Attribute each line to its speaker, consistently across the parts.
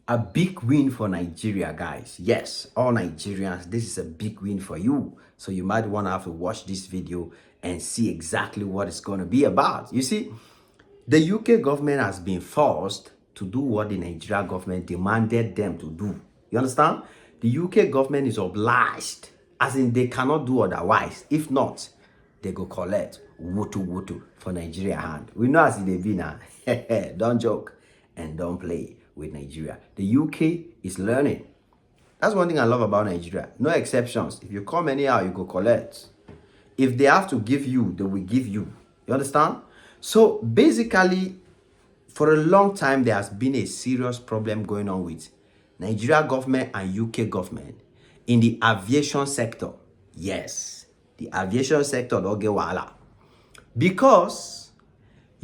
Speaker 1: A big win for Nigeria, guys. Yes, all Nigerians, this is a big win for you. So you might want to have to watch this video and see exactly what it's going to be about. You see, the UK government has been forced to do what the Nigeria government demanded them to do. You understand? The UK government is obliged, as in they cannot do otherwise. If not, they go collect woto for Nigeria hand. We know as they be now. Don't joke and don't play with Nigeria. The UK is learning. That's one thing I love about Nigeria. No exceptions. If you come anyhow, you go collect. If they have to give you, they will give you. You understand? So basically, for a long time, there has been a serious problem going on with Nigeria government and UK government in the aviation sector. Yes, the aviation sector don't get wahala. Because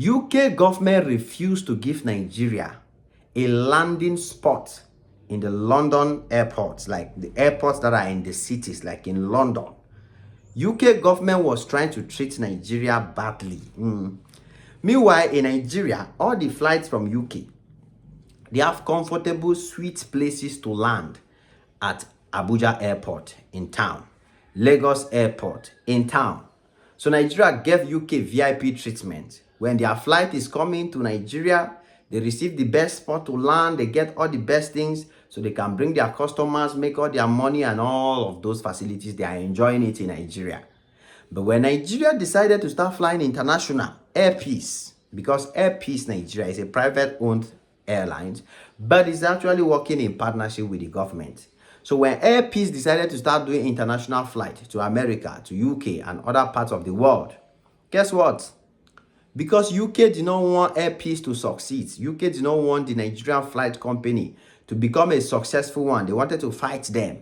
Speaker 1: UK government refused to give Nigeria a landing spot in the London airports, like the airports that are in the cities, like in London. UK government was trying to treat Nigeria badly. Meanwhile, in Nigeria, all the flights from UK, they have comfortable, sweet places to land at Abuja Airport in town, Lagos Airport in town. So Nigeria gave UK VIP treatment. When their flight is coming to Nigeria, they receive the best spot to land. They get all the best things so they can bring their customers, make all their money and all of those facilities. They are enjoying it in Nigeria. But when Nigeria decided to start flying international, Air Peace, because Air Peace Nigeria is a private-owned airline, but it's actually working in partnership with the government. So when Air Peace decided to start doing international flight to America, to UK, and other parts of the world, guess what? Because UK did not want Air Peace to succeed. UK did not want the Nigerian flight company to become a successful one. They wanted to fight them.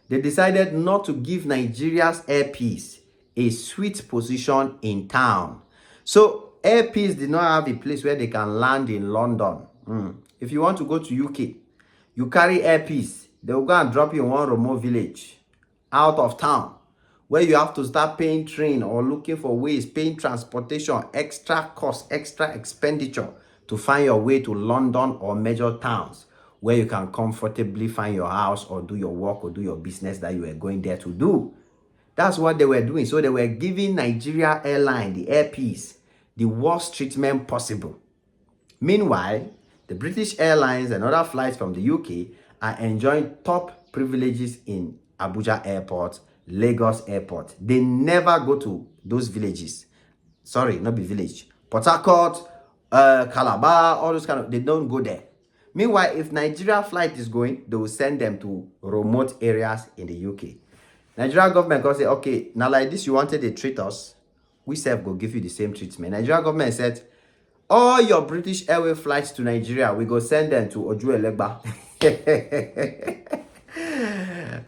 Speaker 1: They decided not to give Nigeria's Air Peace a sweet position in town. So Air Peace did not have a place where they can land in London. If you want to go to UK, you carry Air Peace. They will go and drop you in one remote village out of town, where you have to start paying train or looking for ways, paying transportation, extra cost, extra expenditure to find your way to London or major towns where you can comfortably find your house or do your work or do your business that you are going there to do. That's what they were doing. So they were giving Nigeria Airline, the Air Peace, the worst treatment possible. Meanwhile, the British Airlines and other flights from the UK are enjoying top privileges in Abuja Airport, Lagos Airport. They never go to those villages. Sorry, not be village. Port Harcourt, Calabar, all those they don't go there. Meanwhile, if Nigeria flight is going, they will send them to remote areas in the UK. Nigeria government can say, okay, now like this, you wanted to treat us. We self go give you the same treatment. Nigeria government said, all your British Airways flights to Nigeria, we go send them to Ojuelegba.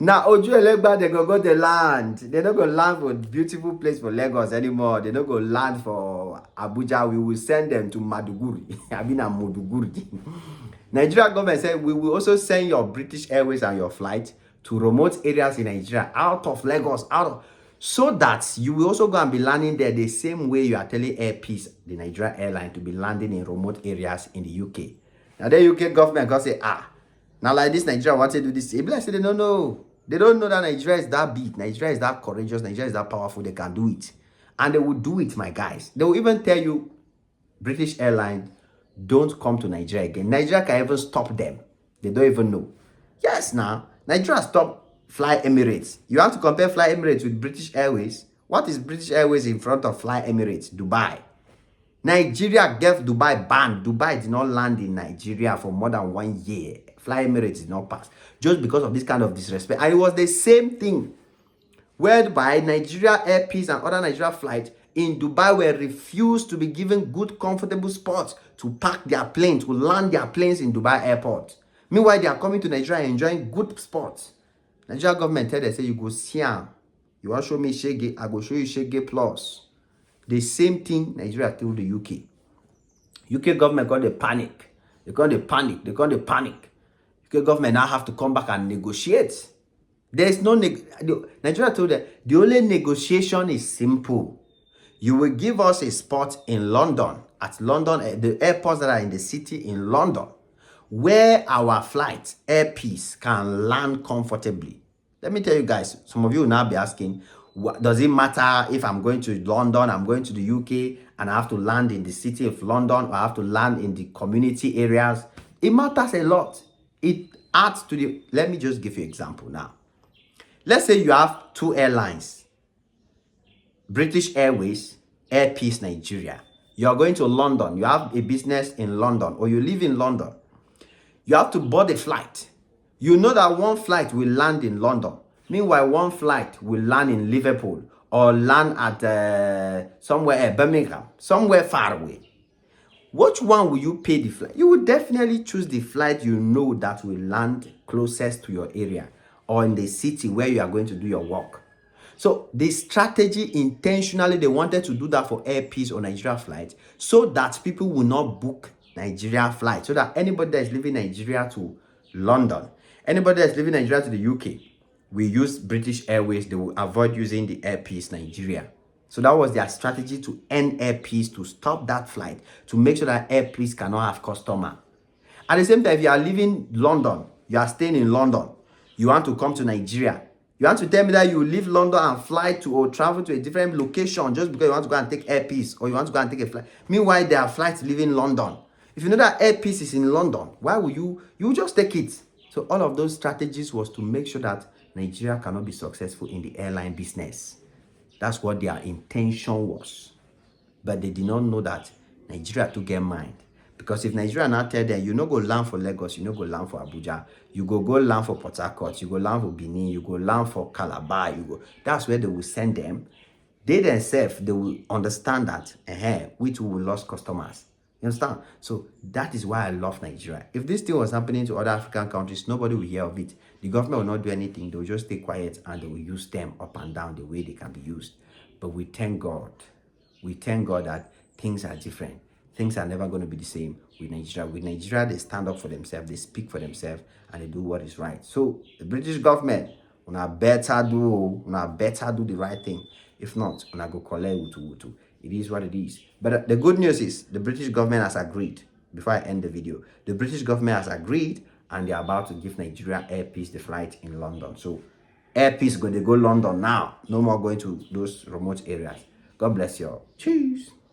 Speaker 1: Now, Ojuelegba, they go the land. They don't go land for beautiful place for Lagos anymore. They don't go land for Abuja. We will send them to Maduguri. I've been at Maduguri. Nigeria government said, we will also send your British Airways and your flight to remote areas in Nigeria, out of Lagos, so that you will also go and be landing there the same way you are telling Air Peace, the Nigeria airline, to be landing in remote areas in the UK. Now the UK government can say, now like this, Nigeria want to do this. If I say they don't know. They don't know that Nigeria is that big. Nigeria is that courageous. Nigeria is that powerful. They can do it. And they will do it, my guys. They will even tell you, British Airlines, don't come to Nigeria again. Nigeria can even stop them. They don't even know. Yes, now. Nigeria stopped Fly Emirates. You have to compare Fly Emirates with British Airways. What is British Airways in front of Fly Emirates? Dubai. Nigeria gave Dubai ban. Dubai did not land in Nigeria for more than 1 year. Fly Emirates did not pass. Just because of this kind of disrespect. And it was the same thing. Whereby Nigeria Air Peace and other Nigeria flights in Dubai were refused to be given good, comfortable spots to park their planes, to land their planes in Dubai airport. Meanwhile, they are coming to Nigeria enjoying good spots. Nigeria government tell them, say, you go Siam. You want to show me Shege, I go show you Shege Plus. The same thing Nigeria told the UK. UK government got the panic. They got the panic. UK government now have to come back and negotiate. There is no Nigeria told them the only negotiation is simple. You will give us a spot in London, at London, the airports that are in the city in London. where our flight, Air Peace, can land comfortably. Let me tell you guys, some of you will now be asking, does it matter if I'm going to London, I'm going to the UK, and I have to land in the city of London, or I have to land in the community areas? It matters a lot. It adds to the, let me just give you an example now. Let's say you have two airlines, British Airways, Air Peace Nigeria. You are going to London, you have a business in London, or you live in London. You have to board a flight. You know that one flight will land in London. Meanwhile, one flight will land in Liverpool or land at somewhere Birmingham, somewhere far away. Which one will you pay the flight? You will definitely choose the flight you know that will land closest to your area or in the city where you are going to do your work. So the strategy, intentionally, they wanted to do that for Air Peace or Nigeria flight so that people will not book Nigeria flight. So that anybody that is leaving Nigeria to London, anybody that is leaving Nigeria to the UK, we use British Airways. They will avoid using the Air Peace Nigeria. So that was their strategy to end Air Peace, to stop that flight, to make sure that Air Peace cannot have customer. At the same time, if you are leaving London, you are staying in London, you want to come to Nigeria, you want to tell me that you leave London and fly to or travel to a different location just because you want to go and take Air Peace, or you want to go and take a flight. Meanwhile, there are flights leaving London. If you know that Air Peace is in London, why will you just take it? So all of those strategies was to make sure that Nigeria cannot be successful in the airline business. That's what their intention was. But they did not know that Nigeria took their mind. Because if Nigeria now tell them, you no go land for Lagos, you no go land for Abuja, you go land for Port Harcourt, you go land for Benin, you go land for Calabar, that's where they will send them. They themselves, they will understand that, we too will lose customers. You understand? So that is why I love Nigeria. If this thing was happening to other African countries, nobody will hear of it. The government will not do anything. They will just stay quiet and they will use them up and down the way they can be used. But we thank God. We thank God that things are different. Things are never going to be the same with Nigeria. With Nigeria, they stand up for themselves, they speak for themselves, and they do what is right. So the British government, una better do the right thing. If not, una go collect wutu. It is what it is. But the good news is the British government has agreed. Before I end the video, the British government has agreed, and they're about to give Nigeria Air Peace the flight in London. So Air Peace they go London now. No more going to those remote areas. God bless you all. Cheers.